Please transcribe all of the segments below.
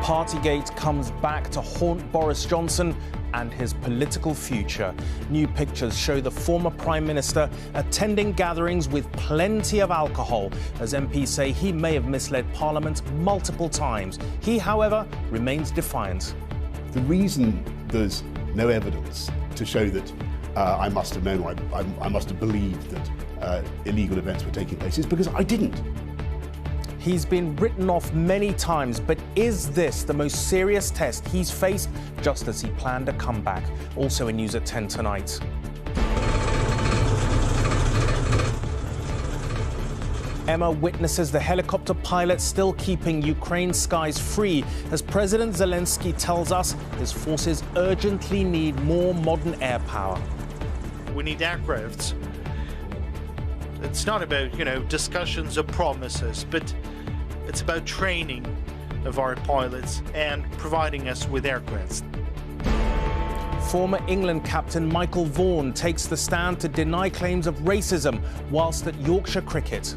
Partygate comes back to haunt Boris Johnson and his political future. New pictures show the former Prime Minister attending gatherings with plenty of alcohol, as MPs say he may have misled Parliament multiple times. He, however, remains defiant. The reason there's no evidence to show that I must have known, or I must have believed that illegal events were taking place is because I didn't. He's been written off many times, but is this the most serious test he's faced, just as he planned a comeback? Also in news at 10 tonight. Emma witnesses the helicopter pilot still keeping Ukraine's skies free, as President Zelensky tells us his forces urgently need more modern air power. We need aircrafts. It's not about, discussions or promises, but it's about training of our pilots and providing us with aircrafts. Former England captain Michael Vaughan takes the stand to deny claims of racism whilst at Yorkshire Cricket.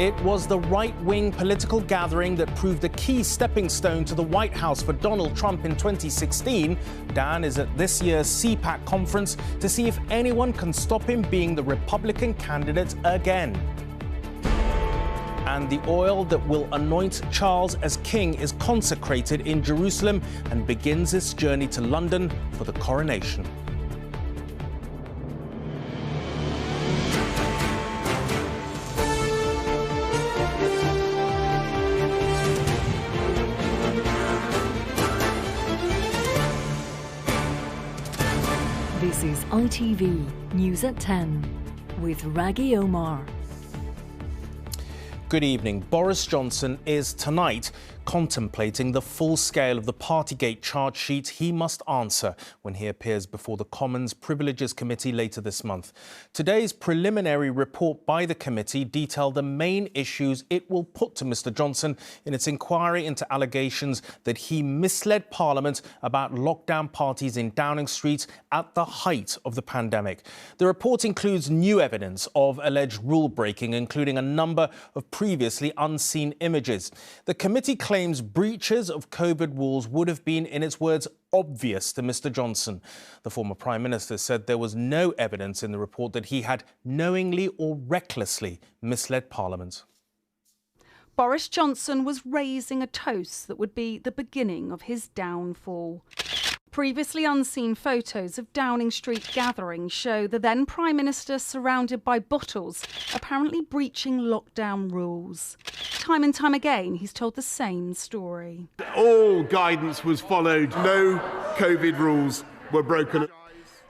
It was the right-wing political gathering that proved a key stepping stone to the White House for Donald Trump in 2016. Dan is at this year's CPAC conference to see if anyone can stop him being the Republican candidate again. And the oil that will anoint Charles as king is consecrated in Jerusalem and begins its journey to London for the coronation. This is ITV News at 10 with Rageh Omar. Good evening. Boris Johnson is tonight contemplating the full scale of the Partygate charge sheet he must answer when he appears before the Commons Privileges Committee later this month. Today's preliminary report by the committee detailed the main issues it will put to Mr Johnson in its inquiry into allegations that he misled Parliament about lockdown parties in Downing Street at the height of the pandemic. The report includes new evidence of alleged rule-breaking, including a number of previously unseen images. The committee claims breaches of COVID rules would have been, in its words, obvious to Mr Johnson. The former Prime Minister said there was no evidence in the report that he had knowingly or recklessly misled Parliament. Boris Johnson was raising a toast that would be the beginning of his downfall. Previously unseen photos of Downing Street gatherings show the then Prime Minister surrounded by bottles, apparently breaching lockdown rules. Time and time again, he's told the same story. All guidance was followed. No COVID rules were broken.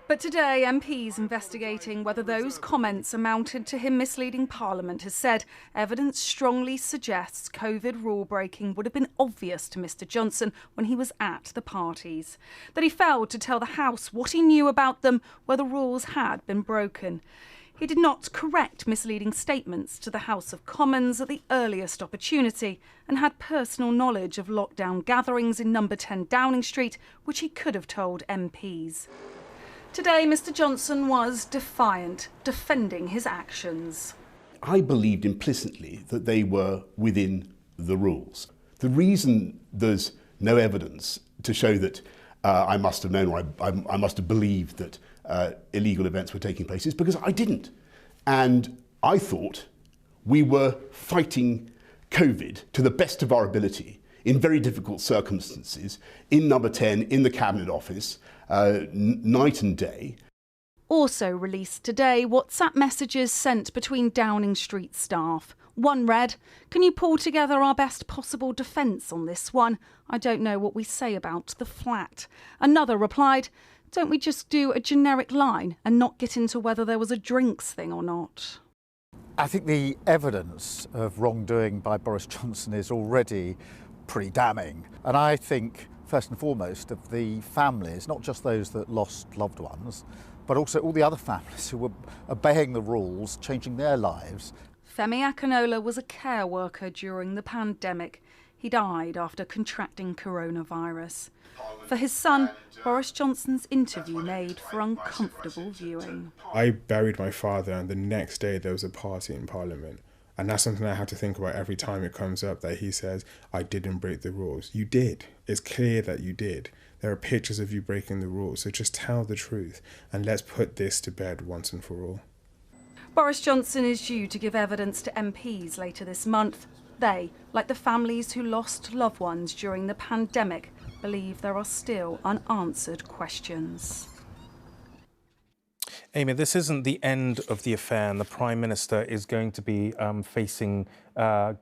But today, MPs investigating whether those comments amounted to him misleading Parliament has said evidence strongly suggests COVID rule breaking would have been obvious to Mr Johnson when he was at the parties. That he failed to tell the House what he knew about them, where the rules had been broken. He did not correct misleading statements to the House of Commons at the earliest opportunity and had personal knowledge of lockdown gatherings in number 10 Downing Street, which he could have told MPs. Today, Mr Johnson was defiant, defending his actions. I believed implicitly that they were within the rules. The reason there's no evidence to show that I must have known, or I must have believed that illegal events were taking place is because I didn't. And I thought we were fighting COVID to the best of our ability in very difficult circumstances, in number 10, in the Cabinet Office, night and day. Also released today, WhatsApp messages sent between Downing Street staff. One read, "Can you pull together our best possible defence on this one? I don't know what we say about the flat." Another replied, "Don't we just do a generic line and not get into whether there was a drinks thing or not?" I think the evidence of wrongdoing by Boris Johnson is already pretty damning. And I think, first and foremost, of the families, not just those that lost loved ones, but also all the other families who were obeying the rules, changing their lives. Femi Akinola was a care worker during the pandemic. He died after contracting coronavirus. For his son, Boris Johnson's interview made for uncomfortable viewing. I buried my father and the next day there was a party in Parliament And that's something I have to think about every time it comes up, that he says, I didn't break the rules. You did. It's clear that you did. There are pictures of you breaking the rules, so just tell the truth and let's put this to bed once and for all. Boris Johnson is due to give evidence to MPs later this month. They, like the families who lost loved ones during the pandemic, believe there are still unanswered questions. Amy, this isn't the end of the affair, and the Prime Minister is going to be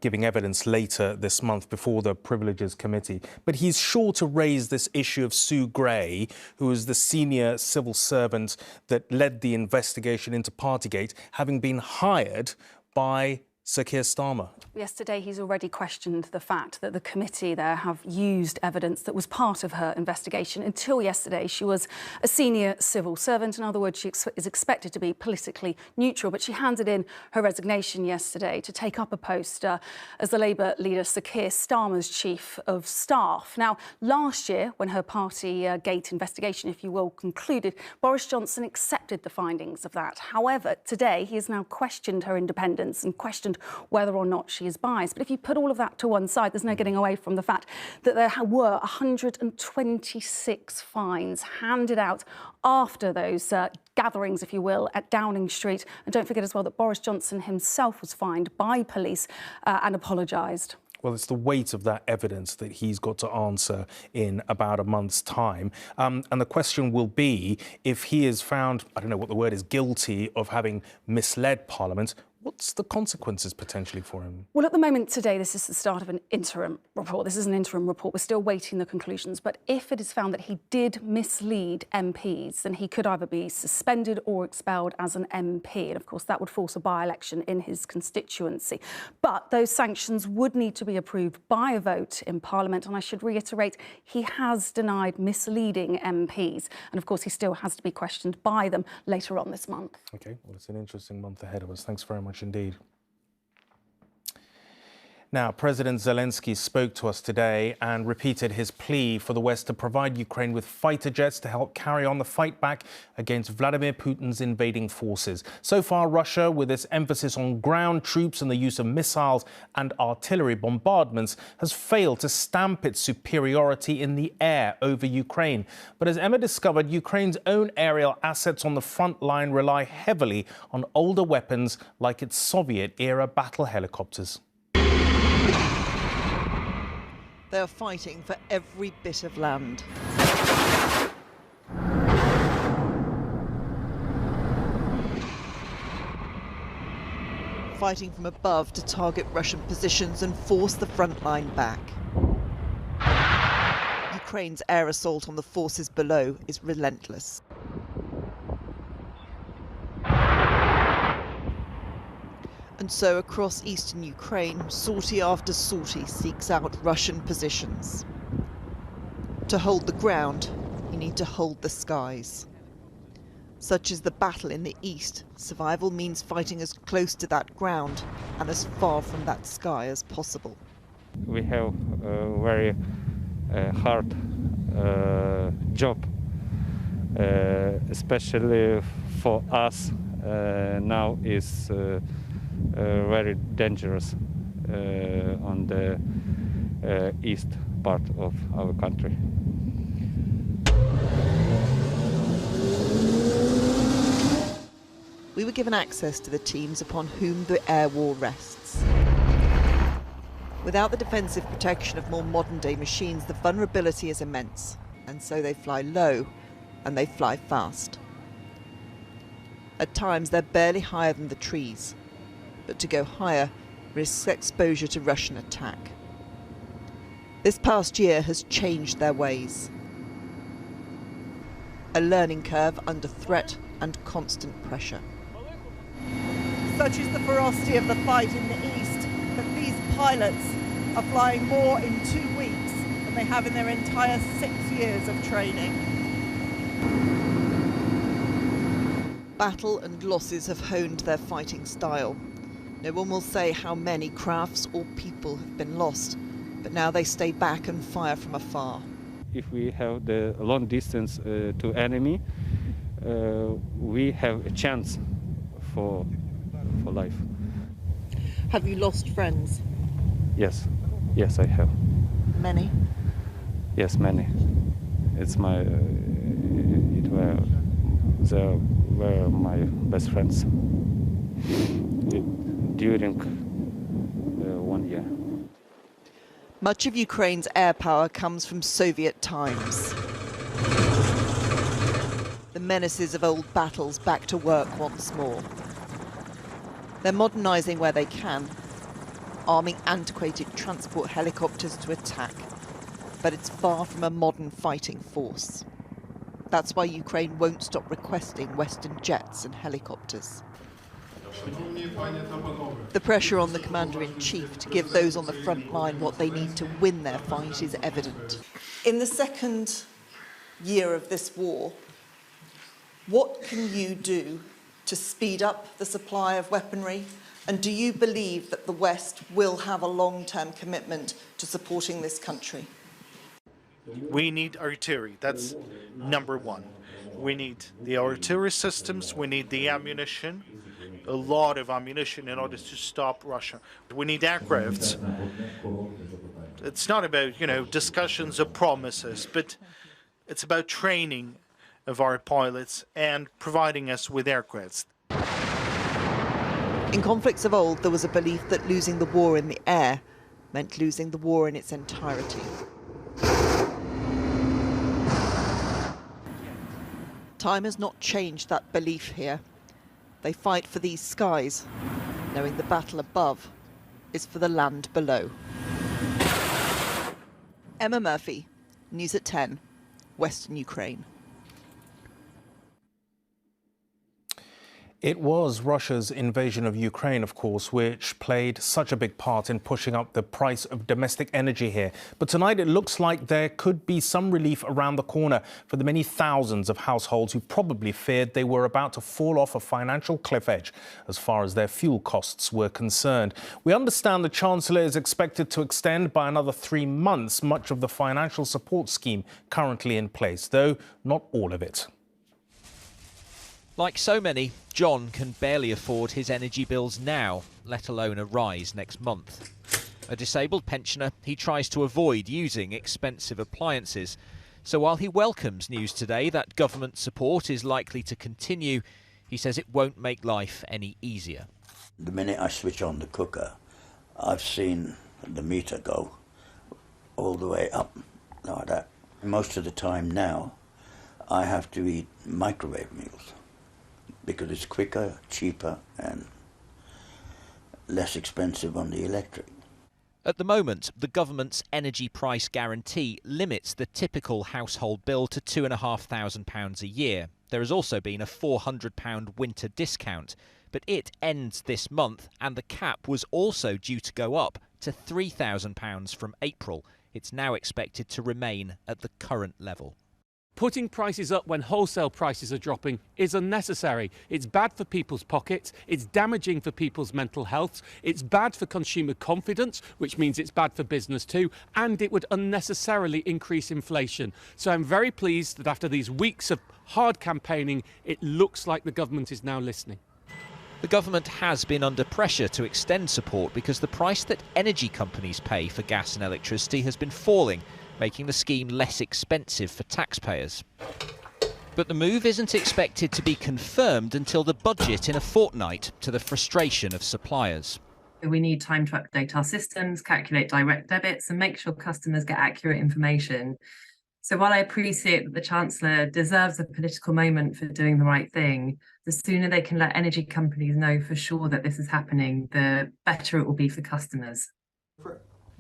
giving evidence later this month before the Privileges Committee. But he's sure to raise this issue of Sue Gray, who is the senior civil servant that led the investigation into Partygate, having been hired by Sir Keir Starmer. Yesterday, he's already questioned the fact that the committee there have used evidence that was part of her investigation. Until yesterday, she was a senior civil servant. In other words, she is expected to be politically neutral. But she handed in her resignation yesterday to take up a post as the Labour leader Sir Keir Starmer's chief of staff. Now, last year, when her Partygate investigation, if you will, concluded, Boris Johnson accepted the findings of that. However, today, he has now questioned her independence and questioned whether or not she is biased. But if you put all of that to one side, there's no getting away from the fact that there were 126 fines handed out after those gatherings, if you will, at Downing Street. And don't forget as well that Boris Johnson himself was fined by police and apologised. Well, it's the weight of that evidence that he's got to answer in about a month's time. And the question will be, if he is found, I don't know what the word is, guilty of having misled Parliament, what's the consequences potentially for him? Well, at the moment today, this is the start of an interim report. This is an interim report. We're still waiting the conclusions. But if it is found that he did mislead MPs, then he could either be suspended or expelled as an MP. And of course, that would force a by-election in his constituency. But those sanctions would need to be approved by a vote in Parliament. And I should reiterate, he has denied misleading MPs. And of course, he still has to be questioned by them later on this month. OK, well, it's an interesting month ahead of us. Thanks very much indeed. Now, President Zelensky spoke to us today and repeated his plea for the West to provide Ukraine with fighter jets to help carry on the fight back against Vladimir Putin's invading forces. So far, Russia, with its emphasis on ground troops and the use of missiles and artillery bombardments, has failed to stamp its superiority in the air over Ukraine. But as Emma discovered, Ukraine's own aerial assets on the front line rely heavily on older weapons like its Soviet-era battle helicopters. They are fighting for every bit of land. Fighting from above to target Russian positions and force the front line back. Ukraine's air assault on the forces below is relentless. And so across eastern Ukraine, sortie after sortie seeks out Russian positions. To hold the ground, you need to hold the skies. Such is the battle in the east. Survival means fighting as close to that ground and as far from that sky as possible. We have a very hard job, especially for us now is very dangerous on the east part of our country. We were given access to the teams upon whom the air war rests. Without the defensive protection of more modern-day machines, the vulnerability is immense, and so they fly low and they fly fast. At times, they're barely higher than the trees. But to go higher risks exposure to Russian attack. This past year has changed their ways. A learning curve under threat and constant pressure. Such is the ferocity of the fight in the east that these pilots are flying more in 2 weeks than they have in their entire 6 years of training. Battle and losses have honed their fighting style. No one will say how many crafts or people have been lost, but now they stay back and fire from afar. If we have the long distance to enemy, we have a chance for life. Have you lost friends? Yes, yes, I have. Many? Yes, many. It's my, they were my best friends during 1 year. Much of Ukraine's air power comes from Soviet times. The menaces of old battles back to work once more. They're modernising where they can, arming antiquated transport helicopters to attack. But it's far from a modern fighting force. That's why Ukraine won't stop requesting Western jets and helicopters. The pressure on the commander-in-chief to give those on the front line what they need to win their fight is evident. In the second year of this war, what can you do to speed up the supply of weaponry? And do you believe that the West will have a long-term commitment to supporting this country? We need artillery. That's number one. We need the artillery systems. We need the ammunition, a lot of ammunition in order to stop Russia. We need aircrafts. It's not about, discussions or promises, but it's about training of our pilots and providing us with aircrafts. In conflicts of old, there was a belief that losing the war in the air meant losing the war in its entirety. Time has not changed that belief here. They fight for these skies, knowing the battle above is for the land below. Emma Murphy, News at 10, Western Ukraine. It was Russia's invasion of Ukraine, of course, which played such a big part in pushing up the price of domestic energy here. But tonight it looks like there could be some relief around the corner for the many thousands of households who probably feared they were about to fall off a financial cliff edge as far as their fuel costs were concerned. We understand the Chancellor is expected to extend by another 3 months much of the financial support scheme currently in place, though not all of it. Like so many, John can barely afford his energy bills now, let alone a rise next month. A disabled pensioner, he tries to avoid using expensive appliances. So while he welcomes news today that government support is likely to continue, he says it won't make life any easier. The minute I switch on the cooker, I've seen the meter go all the way up like that. Most of the time now, I have to eat microwave meals, because it's quicker, cheaper and less expensive on the electric. At the moment, the government's energy price guarantee limits the typical household bill to £2,500 a year. There has also been a £400 winter discount, but it ends this month and the cap was also due to go up to £3,000 from April. It's now expected to remain at the current level. Putting prices up when wholesale prices are dropping is unnecessary. It's bad for people's pockets, it's damaging for people's mental health, it's bad for consumer confidence, which means it's bad for business too, and it would unnecessarily increase inflation. So I'm very pleased that after these weeks of hard campaigning, it looks like the government is now listening. The government has been under pressure to extend support because the price that energy companies pay for gas and electricity has been falling, making the scheme less expensive for taxpayers. But the move isn't expected to be confirmed until the budget in a fortnight, to the frustration of suppliers. We need time to update our systems, calculate direct debits and make sure customers get accurate information. So while I appreciate that the Chancellor deserves a political moment for doing the right thing, the sooner they can let energy companies know for sure that this is happening, the better it will be for customers.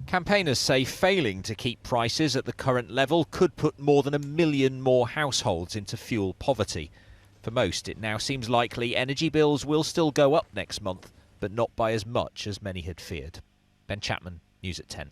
Campaigners say failing to keep prices at the current level could put more than 1 million more households into fuel poverty. For most, it now seems likely energy bills will still go up next month, but not by as much as many had feared. Ben Chapman, News at 10.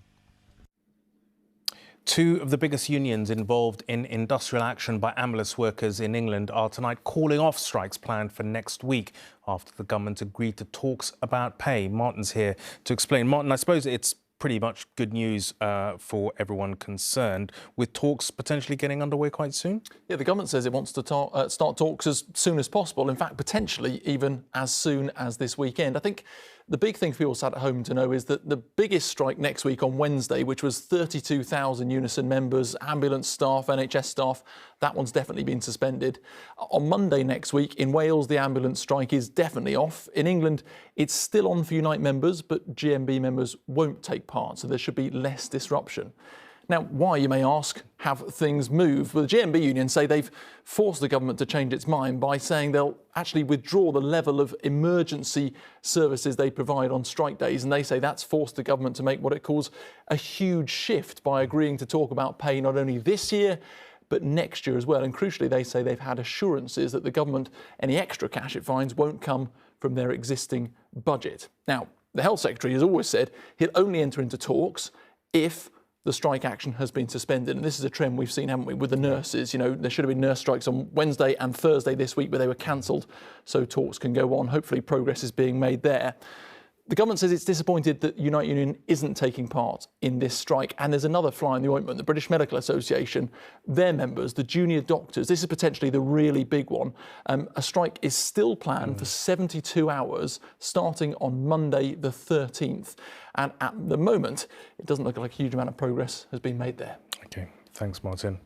Two of the biggest unions involved in industrial action by ambulance workers in England are tonight calling off strikes planned for next week after the government agreed to talks about pay. Martin's here to explain. Martin, I suppose it's pretty much good news for everyone concerned, with talks potentially getting underway quite soon? Yeah, the government says it wants to start talks as soon as possible. In fact, potentially even as soon as this weekend. I think The big thing for people sat at home to know is that the biggest strike next week on Wednesday, which was 32,000 Unison members, ambulance staff, NHS staff, that one's definitely been suspended. On Monday next week in Wales, the ambulance strike is definitely off. In England, it's still on for Unite members, but GMB members won't take part, so there should be less disruption. Now, why, you may ask, have things moved? Well, the GMB union say they've forced the government to change its mind by saying they'll actually withdraw the level of emergency services they provide on strike days, and they say that's forced the government to make what it calls a huge shift by agreeing to talk about pay not only this year, but next year as well. And crucially, they say they've had assurances that the government, any extra cash it finds, won't come from their existing budget. Now, the Health Secretary has always said he'll only enter into talks if the strike action has been suspended. And this is a trend we've seen, haven't we, with the nurses. You know, there should have been nurse strikes on Wednesday and Thursday this week, but they were cancelled, so talks can go on. Hopefully progress is being made there. The government says it's disappointed that Unite Union isn't taking part in this strike. And there's another fly in the ointment. The British Medical Association, their members, the junior doctors, this is potentially the really big one. A strike is still planned for 72 hours, starting on Monday the 13th. And at the moment, it doesn't look like a huge amount of progress has been made there. OK, thanks, Martin.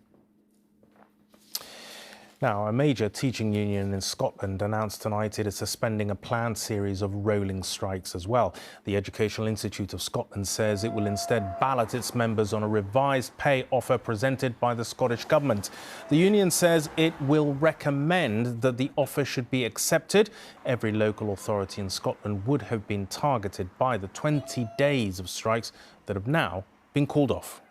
Now, a major teaching union in Scotland announced tonight it is suspending a planned series of rolling strikes as well. The Educational Institute of Scotland says it will instead ballot its members on a revised pay offer presented by the Scottish Government. The union says it will recommend that the offer should be accepted. Every local authority in Scotland would have been targeted by the 20 days of strikes that have now been called off.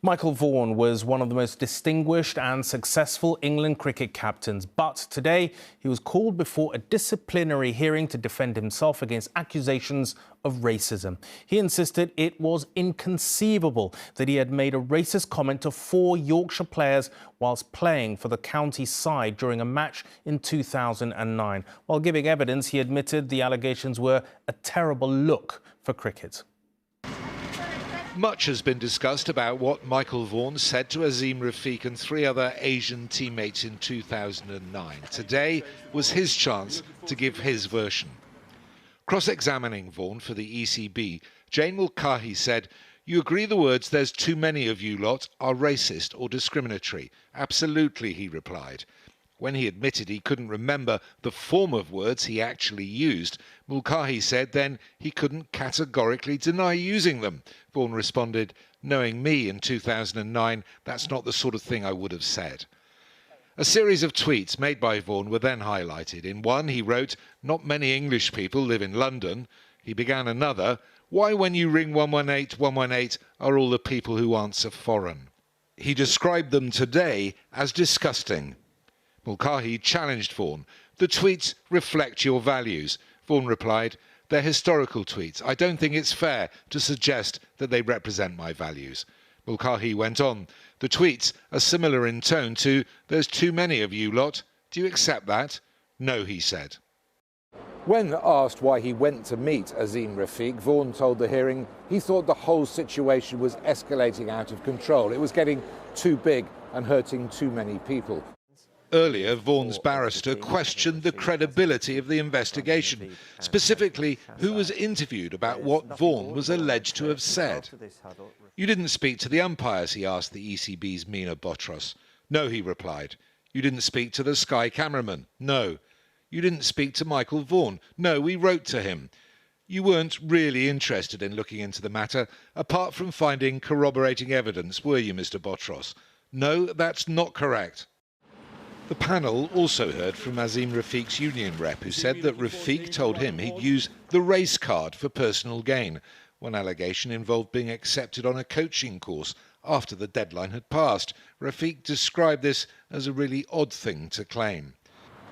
Michael Vaughan was one of the most distinguished and successful England cricket captains, but today he was called before a disciplinary hearing to defend himself against accusations of racism. He insisted it was inconceivable that he had made a racist comment to 4 Yorkshire players whilst playing for the county side during a match in 2009. While giving evidence, he admitted the allegations were a terrible look for cricket. Much has been discussed about what Michael Vaughan said to Azeem Rafiq and 3 other Asian teammates in 2009. Today was his chance to give his version. Cross-examining Vaughan for the ECB, Jane Mulcahy said, "You agree the words 'there's too many of you lot' are racist or discriminatory?" "Absolutely," he replied. When he admitted he couldn't remember the form of words he actually used, Mulcahy said then he couldn't categorically deny using them. Vaughan responded, "Knowing me in 2009, that's not the sort of thing I would have said." A series of tweets made by Vaughan were then highlighted. In one, he wrote, "Not many English people live in London." He began another, "Why when you ring 118 118 are all the people who answer foreign?" He described them today as disgusting. Mulcahy challenged Vaughan. "The tweets reflect your values." Vaughan replied, "They're historical tweets. I don't think it's fair to suggest that they represent my values." Mulcahy went on, "The tweets are similar in tone to 'there's too many of you lot.' Do you accept that?" "No," he said. When asked why he went to meet Azeem Rafiq, Vaughan told the hearing he thought the whole situation was escalating out of control. It was getting too big and hurting too many people. Earlier, Vaughan's barrister questioned the credibility of the investigation, specifically who was interviewed about what Vaughan was alleged to have said. "You didn't speak to the umpires," he asked the ECB's Mina Botros. "No," he replied. "You didn't speak to the Sky cameraman?" "No." "You didn't speak to Michael Vaughan?" "No, we wrote to him." "You weren't really interested in looking into the matter, apart from finding corroborating evidence, were you, Mr. Botros?" "No, that's not correct." The panel also heard from Azeem Rafiq's union rep, who said that Rafiq told him he'd use the race card for personal gain. One allegation involved being accepted on a coaching course after the deadline had passed. Rafiq described this as a really odd thing to claim.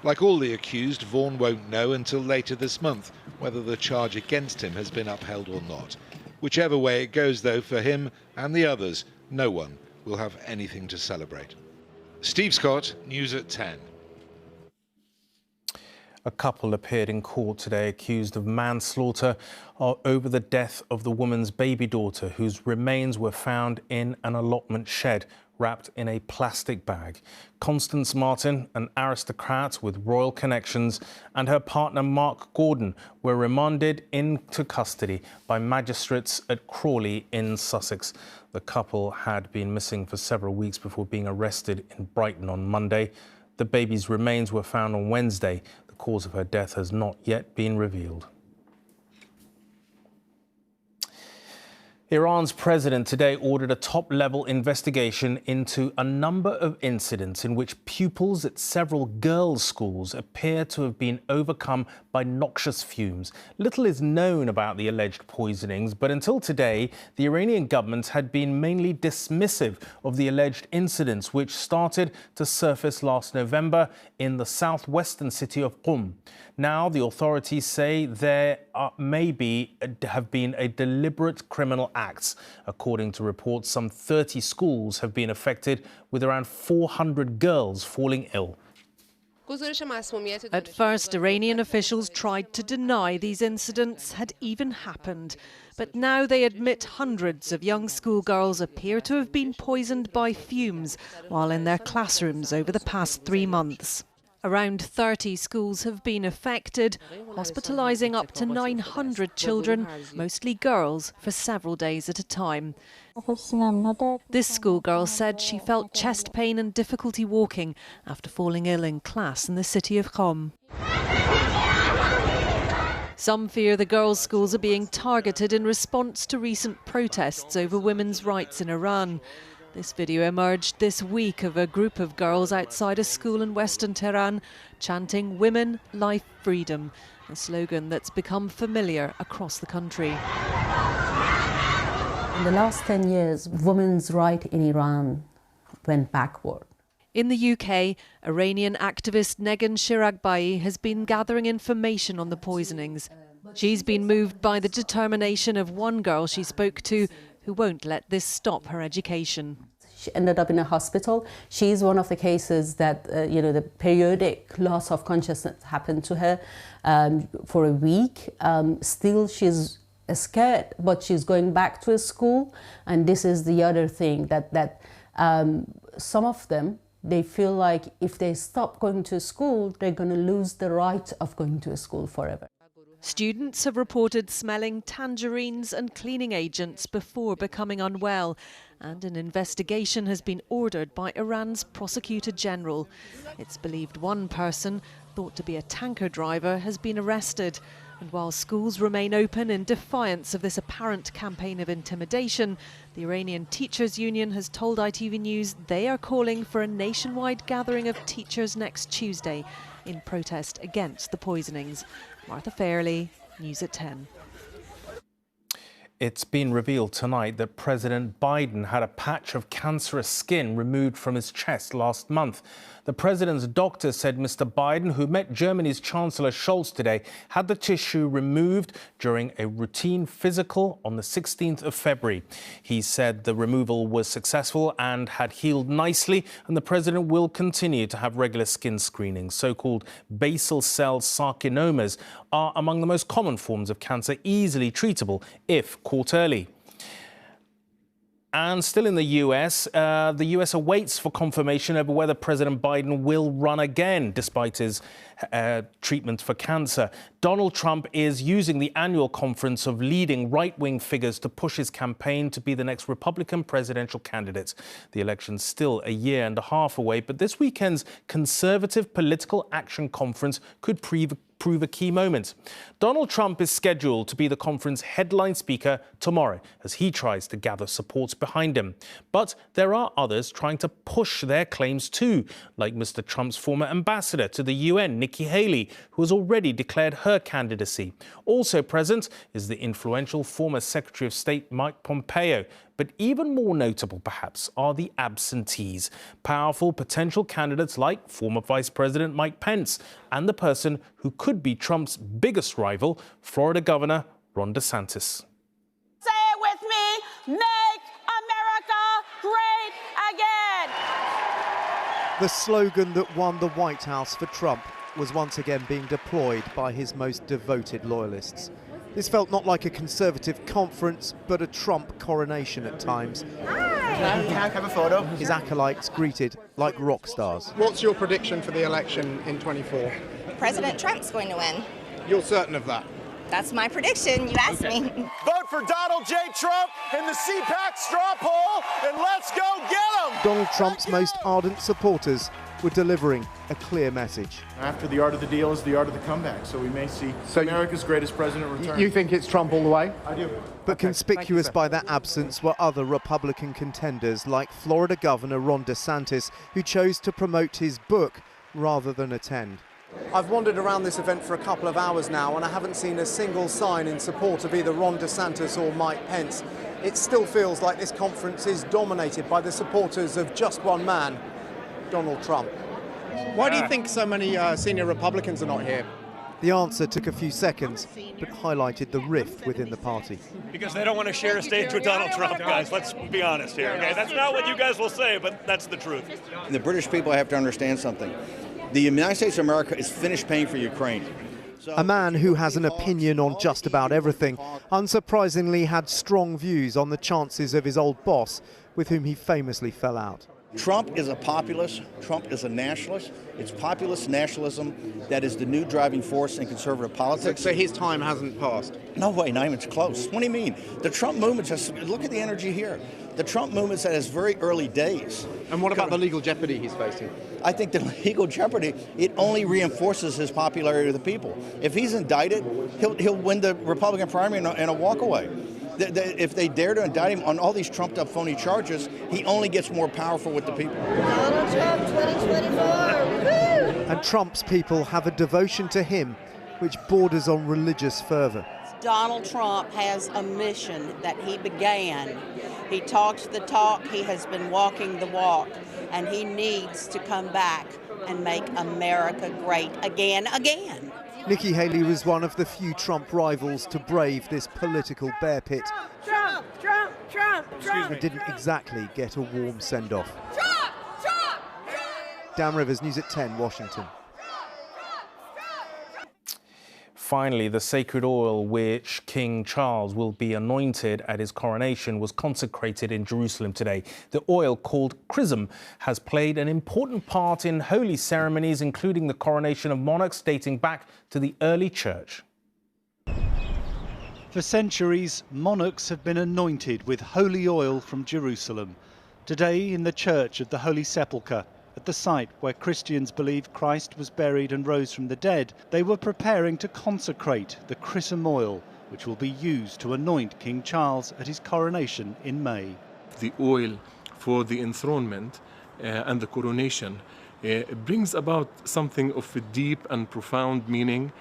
Like all the accused, Vaughan won't know until later this month whether the charge against him has been upheld or not. Whichever way it goes, though, for him and the others, no one will have anything to celebrate. Steve Scott, News at 10. A couple appeared in court today accused of manslaughter over the death of the woman's baby daughter, whose remains were found in an allotment shed, wrapped in a plastic bag. Constance Martin, an aristocrat with royal connections, and her partner Mark Gordon were remanded into custody by magistrates at Crawley in Sussex. The couple had been missing for several weeks before being arrested in Brighton on Monday. The baby's remains were found on Wednesday. The cause of her death has not yet been revealed. Iran's president today ordered a top-level investigation into a number of incidents in which pupils at several girls' schools appear to have been overcome by noxious fumes. Little is known about the alleged poisonings, but until today, the Iranian government had been mainly dismissive of the alleged incidents, which started to surface last November in the southwestern city of Qom. Now, the authorities say there have been a deliberate criminal acts. According to reports, some 30 schools have been affected, with around 400 girls falling ill. At first, Iranian officials tried to deny these incidents had even happened. But now they admit hundreds of young schoolgirls appear to have been poisoned by fumes while in their classrooms over the past 3 months. Around 30 schools have been affected, hospitalising up to 900 children, mostly girls, for several days at a time. This schoolgirl said she felt chest pain and difficulty walking after falling ill in class in the city of Qom. Some fear the girls' schools are being targeted in response to recent protests over women's rights in Iran. This video emerged this week of a group of girls outside a school in western Tehran chanting "Women, Life, Freedom," a slogan that's become familiar across the country. In the last 10 years, women's rights in Iran went backward. In the UK, Iranian activist Negan Shiragbai has been gathering information on the poisonings. She's been moved by the determination of one girl she spoke to who won't let this stop her education. She ended up in a hospital. She's one of the cases that, the periodic loss of consciousness happened to her for a week. Still, she's scared, but she's going back to a school. And this is the other thing, that some of them, they feel like if they stop going to school, they're going to lose the right of going to a school forever. Students have reported smelling tangerines and cleaning agents before becoming unwell, and an investigation has been ordered by Iran's Prosecutor General. It's believed one person, thought to be a tanker driver, has been arrested. And while schools remain open in defiance of this apparent campaign of intimidation, the Iranian Teachers Union has told ITV News they are calling for a nationwide gathering of teachers next Tuesday in protest against the poisonings. Martha Fairley, News at 10. It's been revealed tonight that President Biden had a patch of cancerous skin removed from his chest last month. The president's doctor said Mr. Biden, who met Germany's Chancellor Scholz today, had the tissue removed during a routine physical on the 16th of February. He said the removal was successful and had healed nicely, and the president will continue to have regular skin screenings. So-called basal cell sarcomas are among the most common forms of cancer, easily treatable if caught early. And still in the US awaits for confirmation over whether President Biden will run again, despite his treatment for cancer. Donald Trump is using the annual conference of leading right-wing figures to push his campaign to be the next Republican presidential candidate. The election's still a year and a half away, but this weekend's Conservative Political Action Conference could prove a key moment. Donald Trump is scheduled to be the conference headline speaker tomorrow as he tries to gather support behind him. But there are others trying to push their claims too, like Mr. Trump's former ambassador to the UN, Nikki Haley, who has already declared her candidacy. Also present is the influential former Secretary of State Mike Pompeo. But even more notable, perhaps, are the absentees. Powerful potential candidates like former Vice President Mike Pence and the person who could be Trump's biggest rival, Florida Governor Ron DeSantis. Say it with me, make America great again. The slogan that won the White House for Trump. was once again being deployed by his most devoted loyalists. This felt not like a Conservative conference, but a Trump coronation at times. Can I have a photo? His acolytes greeted like rock stars. What's your prediction for the election in 24? President Trump's going to win. You're certain of that? That's my prediction. You asked me. Vote for Donald J. Trump in the CPAC straw poll, and let's go get him! Donald Trump's most ardent supporters were delivering a clear message. After the art of the deal is the art of the comeback, so we may see America's greatest president return. You think it's Trump all the way? I do. But conspicuous by their absence were other Republican contenders like Florida Governor Ron DeSantis, who chose to promote his book rather than attend. I've wandered around this event for a couple of hours now and I haven't seen a single sign in support of either Ron DeSantis or Mike Pence. It still feels like this conference is dominated by the supporters of just one man, Donald Trump. Why do you think so many senior Republicans are not here? The answer took a few seconds, but highlighted the rift within the party. Because they don't want to share a stage with Donald Trump, guys. Let's be honest here, okay? That's not what you guys will say, but that's the truth. The British people have to understand something. The United States of America is finished paying for Ukraine. A man who has an opinion on just about everything, unsurprisingly had strong views on the chances of his old boss, with whom he famously fell out. Trump is a populist. Trump is a nationalist. It's populist nationalism that is the new driving force in conservative politics. So his time hasn't passed? No way, not even close. What do you mean? The Trump movement, just look at the energy here. The Trump movement's at its very early days. And what about the legal jeopardy he's facing? I think the legal jeopardy, it only reinforces his popularity with the people. If he's indicted, he'll win the Republican primary in a walkaway. If they dare to indict him on all these trumped-up phony charges, he only gets more powerful with the people. Donald Trump 2024. And Trump's people have a devotion to him which borders on religious fervour. Donald Trump has a mission that he began. He talks the talk, he has been walking the walk, and he needs to come back and make America great again. Nikki Haley was one of the few Trump rivals to brave this political bear pit. Trump. And didn't exactly get a warm send-off. Dan Rivers, News at 10, Washington. Finally, the sacred oil which King Charles will be anointed at his coronation was consecrated in Jerusalem today. The oil, called chrism, has played an important part in holy ceremonies, including the coronation of monarchs dating back to the early church. For centuries, monarchs have been anointed with holy oil from Jerusalem. Today, in the Church of the Holy Sepulchre, at the site where Christians believe Christ was buried and rose from the dead, they were preparing to consecrate the chrism oil, which will be used to anoint King Charles at his coronation in May. The oil for the enthronement and the coronation brings about something of a deep and profound meaning,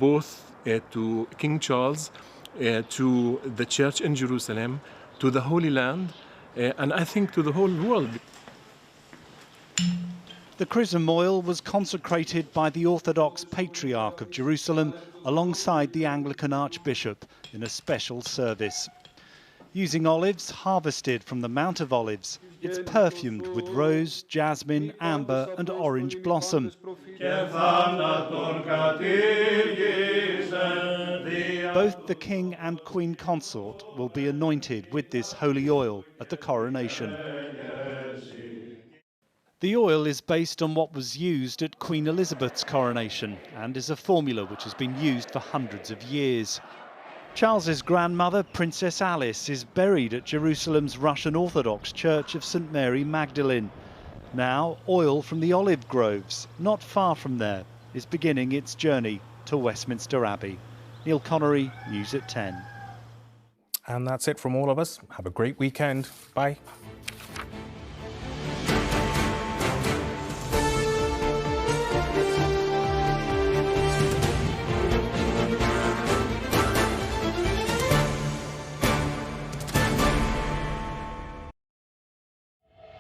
both to King Charles, to the church in Jerusalem, to the Holy Land, and I think to the whole world. The chrism oil was consecrated by the Orthodox Patriarch of Jerusalem alongside the Anglican Archbishop in a special service. Using olives harvested from the Mount of Olives, it's perfumed with rose, jasmine, amber and orange blossom. Both the King and Queen Consort will be anointed with this holy oil at the coronation. The oil is based on what was used at Queen Elizabeth's coronation and is a formula which has been used for hundreds of years. Charles's grandmother, Princess Alice, is buried at Jerusalem's Russian Orthodox Church of St. Mary Magdalene. Now, oil from the olive groves, not far from there, is beginning its journey to Westminster Abbey. Neil Connery, News at 10. And that's it from all of us. Have a great weekend. Bye.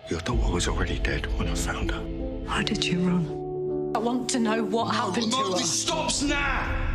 Your daughter was already dead when I found her. Why did you run? I want to know what happened to her. Stops now!